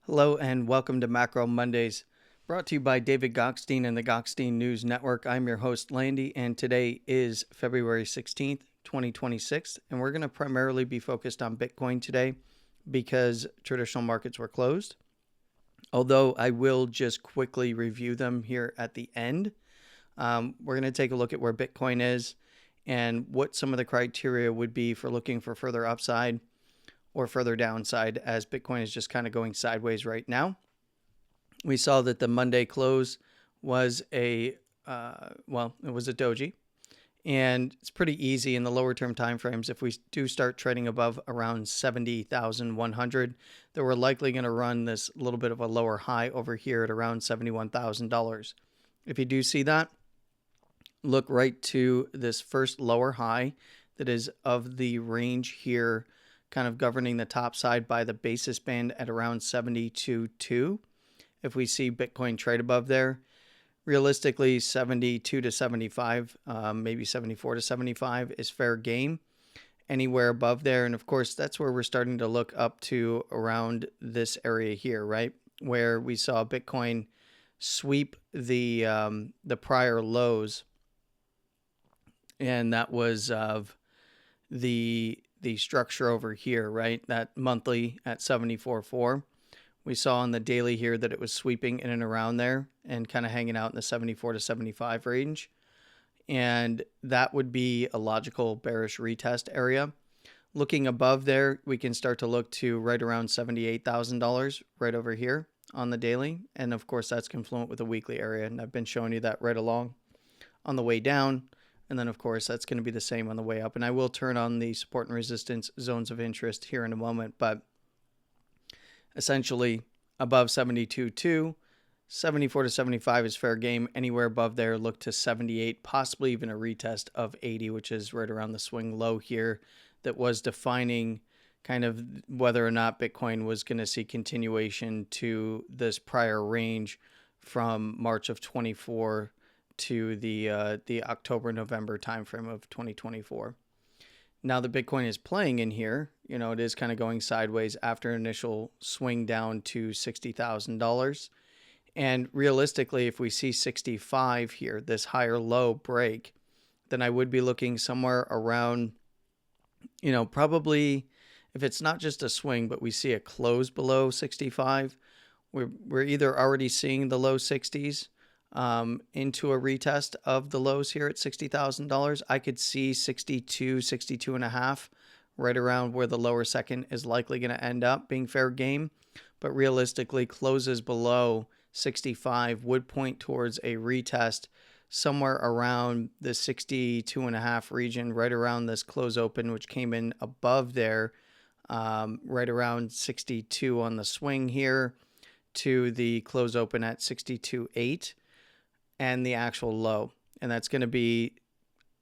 Hello and welcome to Macro Mondays, brought to you by David Gokhshtein and the Gokhshtein News Network. I'm your host, Landy, and today is February 16th, 2026, and we're going to primarily be focused on Bitcoin today because traditional markets were closed. Although I will just quickly review them here at the end. We're going to take a look at where Bitcoin is and what some of the criteria would be for looking for further upside or further downside, as Bitcoin is just kind of going sideways right now. We saw that the Monday close was it was a doji, and it's pretty easy in the lower term timeframes. If we do start trading above around 70,100, then we're likely going to run this little bit of a lower high over here at around $71,000. If you do see that, look right to this first lower high that is of the range here, kind of governing the top side by the basis band at around 72.2. If we see Bitcoin trade above there, realistically 72 to 75, maybe 74 to 75 is fair game. Anywhere above there, and of course that's where we're starting to look up to around this area here, right, where we saw Bitcoin sweep the prior lows, and that was of the structure over here, right? That monthly at 74.4. We saw on the daily here that it was sweeping in and around there and kind of hanging out in the 74 to 75 range. And that would be a logical bearish retest area. Looking above there, we can start to look to right around $78,000 right over here on the daily. And of course, that's confluent with the weekly area. And I've been showing you that right along on the way down. And then, of course, that's going to be the same on the way up. And I will turn on the support and resistance zones of interest here in a moment. But essentially, above 72.2, 74 to 75 is fair game. Anywhere above there, look to 78, possibly even a retest of 80, which is right around the swing low here that was defining kind of whether or not Bitcoin was going to see continuation to this prior range from March of 24 to the October-November timeframe of 2024. Now the Bitcoin is playing in here. You know, it is kind of going sideways after an initial swing down to $60,000. And realistically, if we see 65 here, this higher low break, then I would be looking somewhere around, probably if it's not just a swing, but we see a close below 65, we're either already seeing the low 60s into a retest of the lows here at $60,000. I could see 62, 62 and a half, right around where the lower second is likely going to end up being fair game. But realistically, closes below 65 would point towards a retest somewhere around the 62 and a half region, right around this close open, which came in above there, right around 62 on the swing here to the close open at 62.8. And the actual low, and that's going to be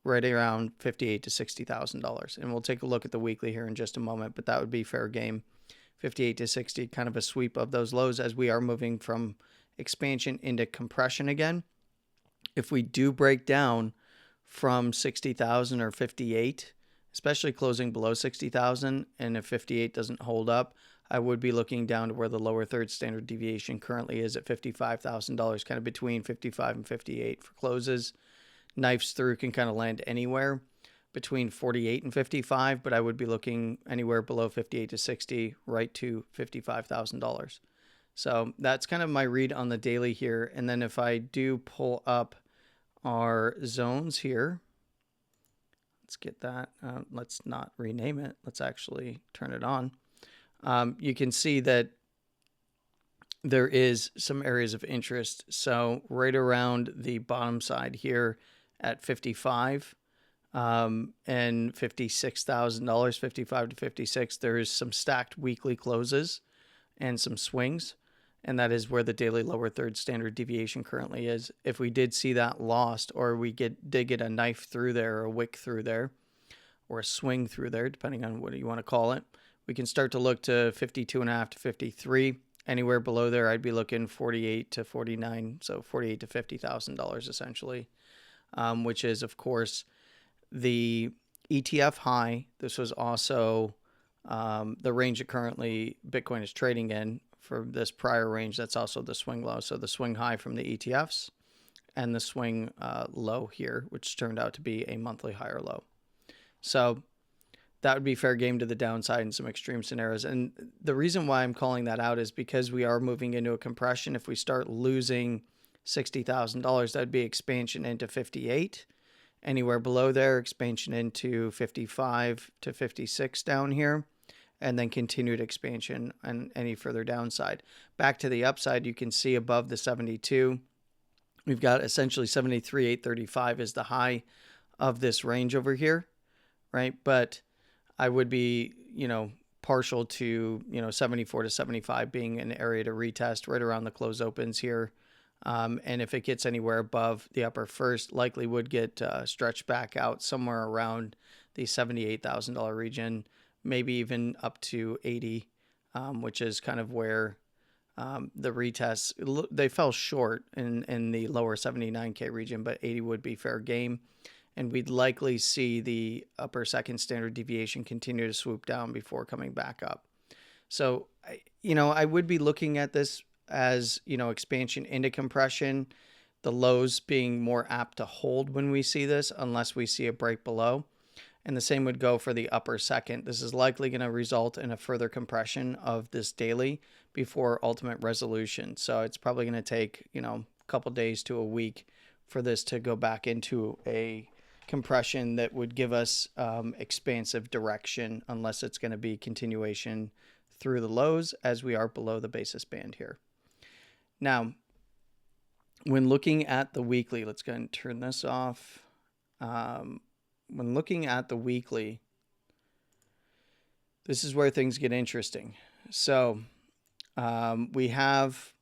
right around $58,000 to $60,000. And we'll take a look at the weekly here in just a moment, but that would be fair game. 58 to 60, kind of a sweep of those lows as we are moving from expansion into compression again. If we do break down from 60,000 or 58, especially closing below 60,000, and if 58 doesn't hold up, I would be looking down to where the lower third standard deviation currently is at $55,000, kind of between 55 and 58 for closes. Knives through can kind of land anywhere between 48 and 55, but I would be looking anywhere below 58 to 60, right to $55,000. So that's kind of my read on the daily here. And then if I do pull up our zones here, let's get that. Let's not rename it. Let's actually turn it on. You can see that there is some areas of interest. So right around the bottom side here at 55 and $56,000, 55 to 56, there is some stacked weekly closes and some swings. And that is where the daily lower third standard deviation currently is. If we did see that lost, or we did get a knife through there, or a wick through there, or a swing through there, depending on what you want to call it, we can start to look to 52.5 to 53. Anywhere below there, I'd be looking 48 to 49, so 48 to $50,000 essentially, which is, of course, the ETF high. This was also the range that currently Bitcoin is trading in for this prior range, that's also the swing low. So the swing high from the ETFs and the swing low here, which turned out to be a monthly higher low. So that would be fair game to the downside in some extreme scenarios. And the reason why I'm calling that out is because we are moving into a compression. If we start losing $60,000, that'd be expansion into 58. Anywhere below there, expansion into 55 to 56 down here, and then continued expansion on any further downside. Back to the upside, you can see above the 72, we've got essentially 73,835 is the high of this range over here, right? But I would be, partial to, 74 to 75 being an area to retest right around the close opens here. And if it gets anywhere above the upper first, likely would get stretched back out somewhere around the $78,000 region, maybe even up to 80, which is kind of where the retests, they fell short in the lower 79K region, but 80 would be fair game. And we'd likely see the upper second standard deviation continue to swoop down before coming back up. So, I would be looking at this as, expansion into compression, the lows being more apt to hold when we see this, unless we see a break below. And the same would go for the upper second. This is likely going to result in a further compression of this daily before ultimate resolution. So it's probably going to take, a couple days to a week for this to go back into a compression that would give us expansive direction, unless it's going to be continuation through the lows as we are below the basis band here. Now, when looking at the weekly, let's go ahead and turn this off. When looking at the weekly, this is where things get interesting. So we have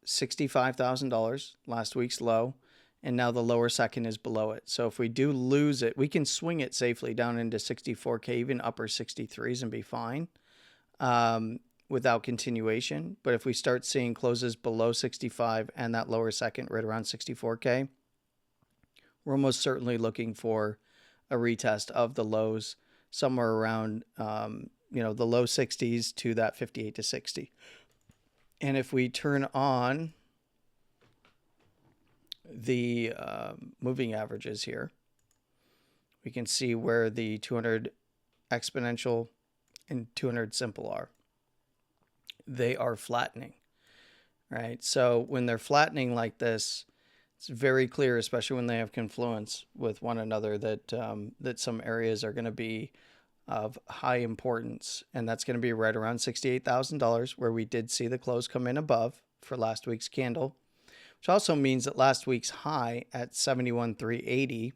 $65,000, last week's low, and now the lower second is below it. So if we do lose it, we can swing it safely down into 64K, even upper 63s, and be fine without continuation. But if we start seeing closes below 65 and that lower second right around 64K, we're almost certainly looking for a retest of the lows somewhere around, the low 60s to that 58 to 60. And if we turn on the moving averages here, we can see where the 200 exponential and 200 simple are. They are flattening, right? So when they're flattening like this, it's very clear, especially when they have confluence with one another, that that some areas are going to be of high importance, and that's going to be right around $68,000, where we did see the close come in above for last week's candle, which also means that last week's high at 71,380,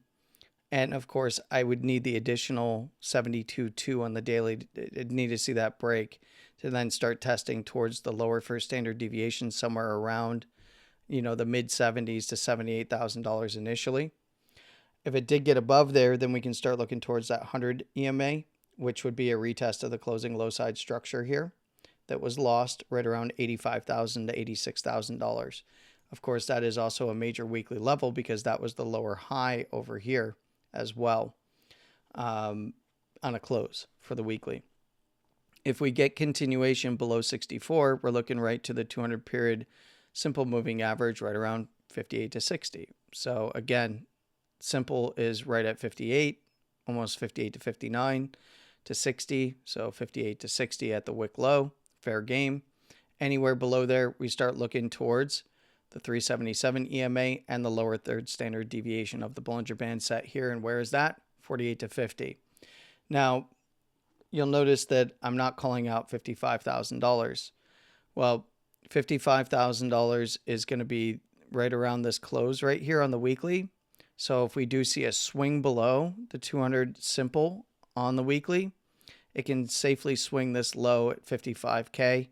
and of course I would need the additional 72.2 on the daily. I'd need to see that break to then start testing towards the lower first standard deviation somewhere around, the mid 70s to $78,000 initially. If it did get above there, then we can start looking towards that 100 EMA, which would be a retest of the closing low side structure here that was lost right around $85,000 to $86,000. Of course, that is also a major weekly level because that was the lower high over here as well on a close for the weekly. If we get continuation below 64, we're looking right to the 200 period simple moving average right around 58 to 60. So again, simple is right at 58, almost 58 to 59 to 60. So 58 to 60 at the wick low, fair game. Anywhere below there, we start looking towards the 377 EMA and the lower third standard deviation of the Bollinger Band set here. And where is that? 48 to 50. Now, you'll notice that I'm not calling out $55,000. Well, $55,000 is going to be right around this close right here on the weekly. So if we do see a swing below the 200 simple on the weekly, it can safely swing this low at 55K.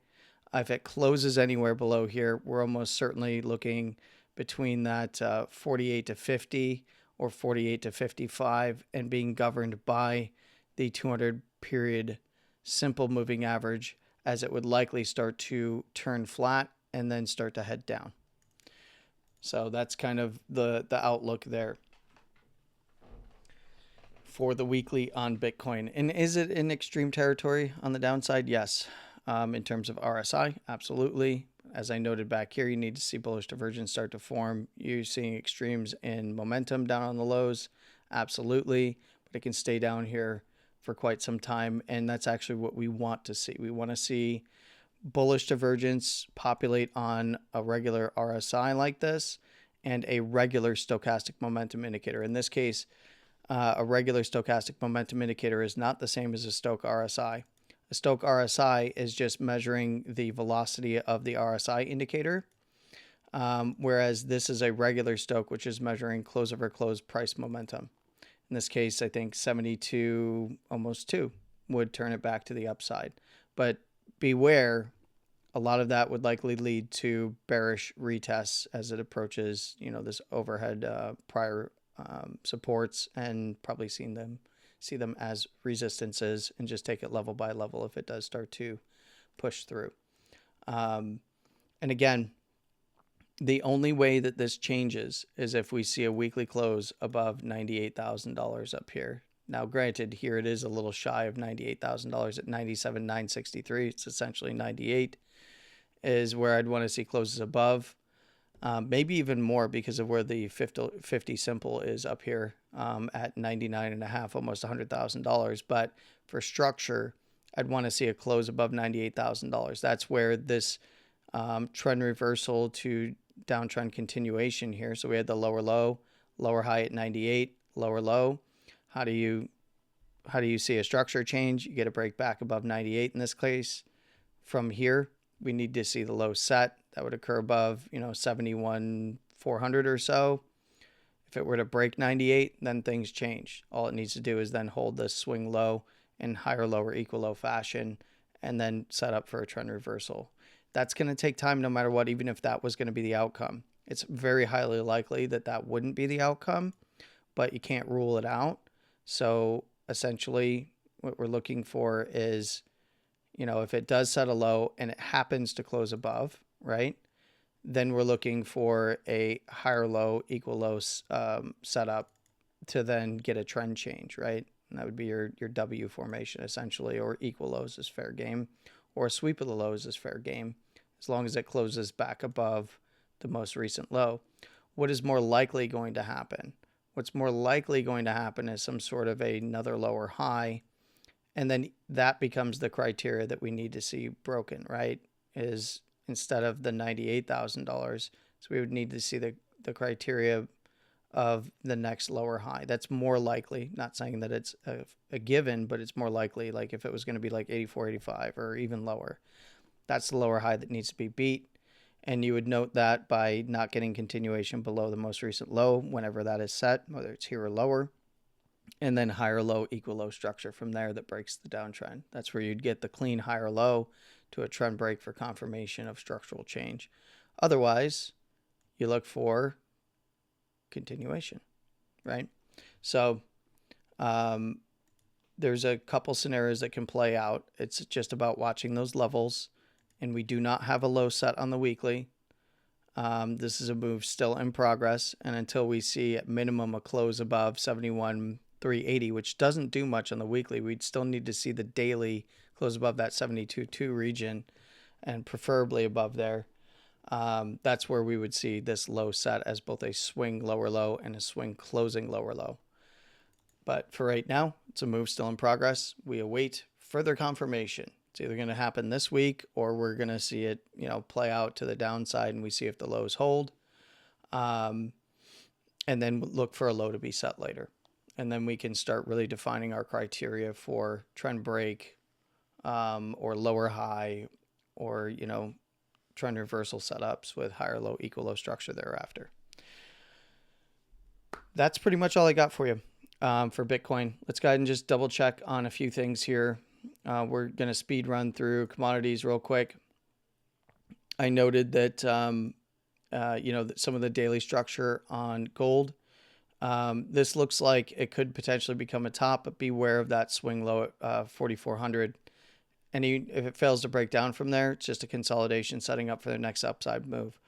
If it closes anywhere below here, we're almost certainly looking between that 48 to 50 or 48 to 55 and being governed by the 200 period simple moving average, as it would likely start to turn flat and then start to head down. So that's kind of the outlook there for the weekly on Bitcoin. And is it in extreme territory on the downside? Yes. In terms of RSI, absolutely. As I noted back here, you need to see bullish divergence start to form. You're seeing extremes in momentum down on the lows, absolutely, but it can stay down here for quite some time, and that's actually what we want to see. We want to see bullish divergence populate on a regular RSI like this and a regular stochastic momentum indicator. In this case, a regular stochastic momentum indicator is not the same as a Stoch RSI. A Stoch RSI is just measuring the velocity of the RSI indicator, whereas this is a regular Stoch, which is measuring close over close price momentum. In this case, I think 72, almost 2 would turn it back to the upside. But beware, a lot of that would likely lead to bearish retests as it approaches, this overhead prior supports, and probably see them as resistances and just take it level by level if it does start to push through. And again, the only way that this changes is if we see a weekly close above $98,000 up here. Now, granted, here it is a little shy of $98,000 at $97,963. It's essentially 98 is where I'd want to see closes above. Maybe even more because of where the 50 simple is up here at 99.5, almost $100,000. But for structure, I'd want to see a close above $98,000. That's where this trend reversal to downtrend continuation here. So we had the lower low, lower high at 98, lower low. How do you see a structure change? You get a break back above 98 in this case. From here, we need to see the low set. That would occur above, 71,400 or so. If it were to break 98, then things change. All it needs to do is then hold this swing low in higher low or equal low fashion and then set up for a trend reversal. That's going to take time no matter what, even if that was going to be the outcome. It's very highly likely that that wouldn't be the outcome, but you can't rule it out. So essentially what we're looking for is, if it does set a low and it happens to close above, right, then we're looking for a higher low, equal low setup to then get a trend change, right? And that would be your W formation essentially, or equal lows is fair game, or a sweep of the lows is fair game, as long as it closes back above the most recent low. What is more likely going to happen? What's more likely going to happen is some sort of another lower high, and then that becomes the criteria that we need to see broken, right? Is instead of the $98,000, so we would need to see the criteria of the next lower high. That's more likely, not saying that it's a given, but it's more likely, like if it was going to be like 84, 85 or even lower, that's the lower high that needs to be beat. And you would note that by not getting continuation below the most recent low whenever that is set, whether it's here or lower, and then higher low, equal low structure from there that breaks the downtrend. That's where you'd get the clean higher low to a trend break for confirmation of structural change. Otherwise, you look for continuation, right? So there's a couple scenarios that can play out. It's just about watching those levels, and we do not have a low set on the weekly. This is a move still in progress, and until we see at minimum a close above 71,380, which doesn't do much on the weekly, we'd still need to see the daily close above that 72.2 region, and preferably above there. That's where we would see this low set as both a swing lower low and a swing closing lower low. But for right now, it's a move still in progress. We await further confirmation. It's either going to happen this week, or we're going to see it, play out to the downside, and we see if the lows hold, and then look for a low to be set later. And then we can start really defining our criteria for trend break, or lower high, or, trend reversal setups with higher low, equal low structure thereafter. That's pretty much all I got for you for Bitcoin. Let's go ahead and just double check on a few things here. We're going to speed run through commodities real quick. I noted that, that some of the daily structure on gold, this looks like it could potentially become a top, but beware of that swing low at 4,400. And if it fails to break down from there, it's just a consolidation setting up for the next upside move.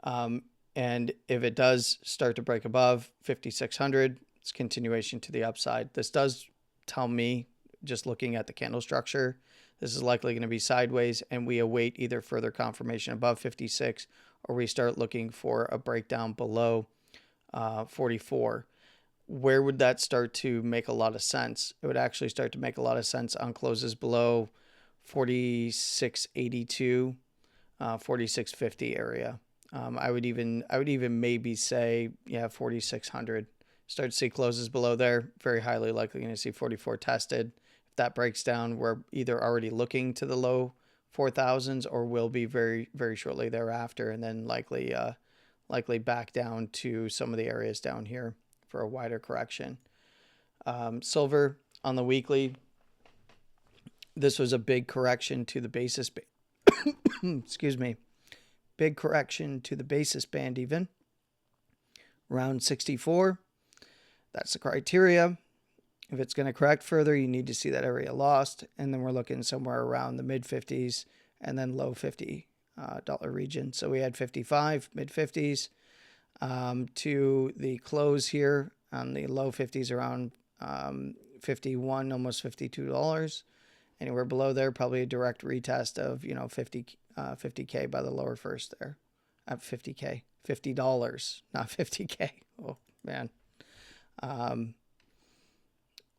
And if it does start to break above 5,600, it's continuation to the upside. This does tell me, just looking at the candle structure, This is likely going to be sideways, and we await either further confirmation above 56, or we start looking for a breakdown below 44. Where would that start to make a lot of sense? It would actually start to make a lot of sense on closes below 46.82, 46.50 area. I would even maybe say, 4,600. Start to see closes below there. Very highly likely going to see 44 tested. If that breaks down, we're either already looking to the low 4,000s or will be very, very shortly thereafter, and then likely back down to some of the areas down here for a wider correction. Silver on the weekly. This was a big correction to the basis. Excuse me. Big correction to the basis band even. Around 64. That's the criteria. If it's going to correct further, you need to see that area lost. And then we're looking somewhere around the mid 50s and then low $50 region. So we had 55, mid 50s to the close here on the low 50s around 51, almost $52. Anywhere below there, probably a direct retest of, 50K by the lower first there at 50K, $50, not 50K. Oh, man.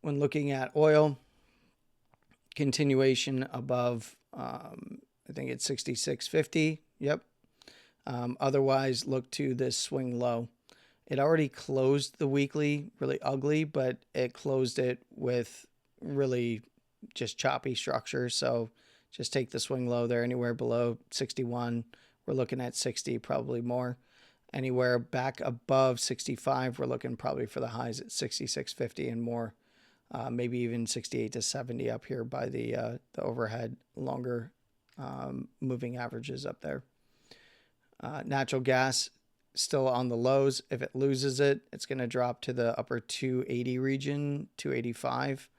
When looking at oil, continuation above, I think it's 66.50. Yep. Otherwise, look to this swing low. It already closed the weekly really ugly, but it closed it with really just choppy structure. So just take the swing low there. Anywhere below 61, we're looking at 60, probably more. Anywhere back above 65, we're looking probably for the highs at 66.50 and more. Maybe even 68 to 70 up here by the overhead longer moving averages up there. Natural gas still on the lows. If it loses it, it's going to drop to the upper 280 region, 285,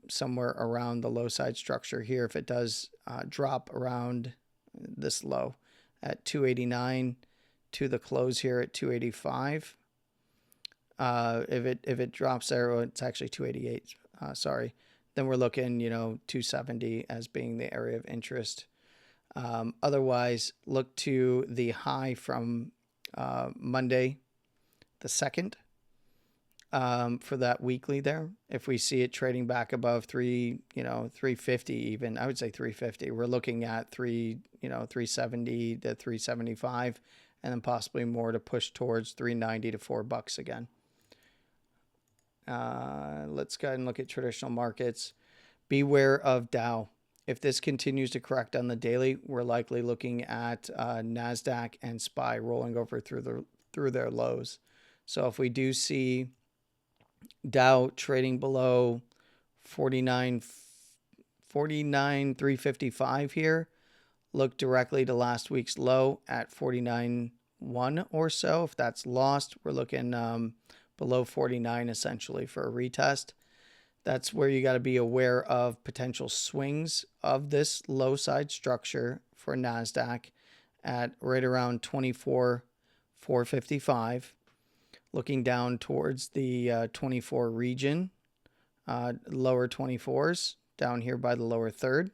somewhere around the low side structure here. If it does drop around this low at 289 to the close here at 285. If it drops there, well, it's actually 288. Sorry. Then we're looking, 270 as being the area of interest. Otherwise, look to the high from Monday, the 2nd, for that weekly there. If we see it trading back above 350 even, I would say 350. We're looking at 370 to 375, and then possibly more to push towards 390 to $4 again. Let's go ahead and look at traditional markets. Beware of Dow. If this continues to correct on the daily, we're likely looking at NASDAQ and SPY rolling over through their lows. So if we do see Dow trading below 49,355 here, look directly to last week's low at 49.1 or so. If that's lost, we're looking below 49 essentially for a retest. That's where you got to be aware of potential swings of this low side structure for NASDAQ at right around 24,455. Looking down towards the 24 region, lower 24s down here by the lower third.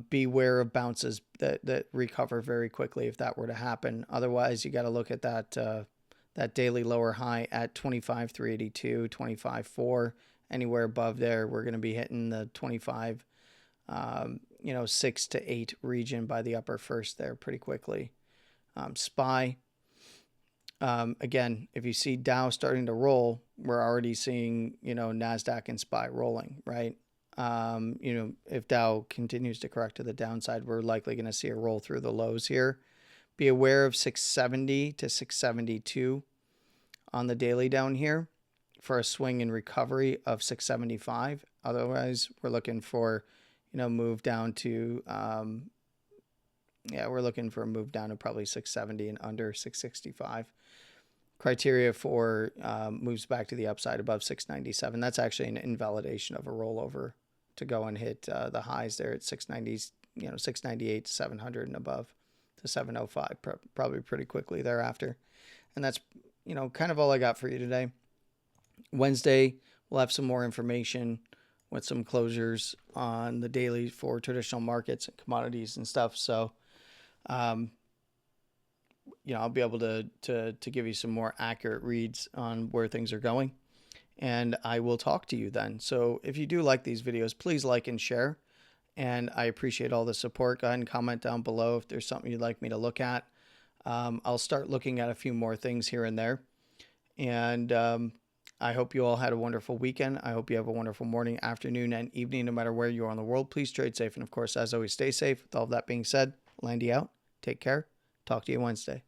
Beware of bounces that recover very quickly if that were to happen. Otherwise, you got to look at that daily lower high at 25,382, 25,4. Anywhere above there, we're going to be hitting the 25, 6 to 8 region by the upper first there pretty quickly. SPY. Again, if you see Dow starting to roll, we're already seeing, NASDAQ and SPY rolling, right? If Dow continues to correct to the downside, we're likely going to see a roll through the lows here. Be aware of 670 to 672 on the daily down here for a swing and recovery of 675. Otherwise, we're looking for, move down to, we're looking for a move down to probably 670 and under 665. Criteria for moves back to the upside above 697. That's actually an invalidation of a rollover to go and hit the highs there at 690, 698 to 700 and above to 705, probably pretty quickly thereafter. And that's, kind of all I got for you today. Wednesday, we'll have some more information with some closures on the daily for traditional markets and commodities and stuff. So, I'll be able to give you some more accurate reads on where things are going. And I will talk to you then. So if you do like these videos, please like and share. And I appreciate all the support. Go ahead and comment down below if there's something you'd like me to look at. I'll start looking at a few more things here and there. And I hope you all had a wonderful weekend. I hope you have a wonderful morning, afternoon, and evening, no matter where you are in the world. Please trade safe. And of course, as always, stay safe. With all that being said, Landy out. Take care. Talk to you Wednesday.